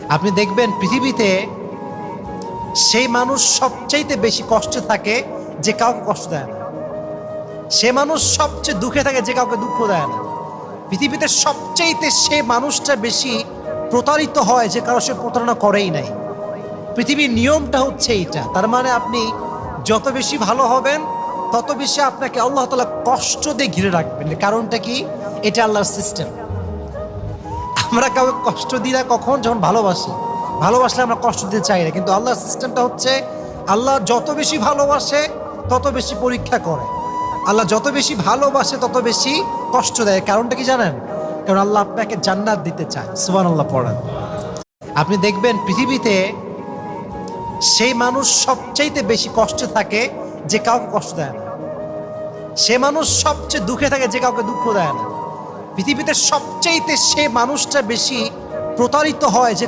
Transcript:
আপনি দেখবেন পৃথিবীতে সেই মানুষ সবচাইতে বেশি কষ্টে থাকে যে কাউকে কষ্ট দেয় না। সে মানুষ সবচেয়ে দুঃখে থাকে যে কাউকে দুঃখ দেয় না। পৃথিবীতে সবচাইতে সে মানুষটা বেশি প্রতারিত হয় যে কারো সে প্রতারণা করেই নাই। পৃথিবীর নিয়মটা হচ্ছে এইটা। তার মানে আপনি যত বেশি ভালো হবেন তত বেশি আপনাকে আল্লাহ তাআলা কষ্ট দিয়ে ঘিরে রাখবেন। কারণটা কি? এটা আল্লাহর সিস্টেম। আমরা কাউকে কষ্ট দিই না কখন? যখন ভালোবাসি। ভালোবাসলে আমরা কষ্ট দিতে চাই না, কিন্তু আল্লাহর সিস্টেমটা হচ্ছে আল্লাহ যত বেশি ভালোবাসে তত বেশি পরীক্ষা করে। আল্লাহ যত বেশি ভালোবাসে তত বেশি কষ্ট দেয়। কারণটা কি জানেন? কারণ আল্লাহ আপনাকে জান্নাত দিতে চায়। সুবহানাল্লাহ পড়েন। আপনি দেখবেন পৃথিবীতে সেই মানুষ সবচাইতে বেশি কষ্টে থাকে যে কাউকে কষ্ট দেয় না। সে মানুষ সবচেয়ে দুঃখে থাকে যে কাউকে দুঃখ দেয় না। পৃথিবীতে সবচাইতে সে মানুষটা বেশি প্রতারিত হয় যে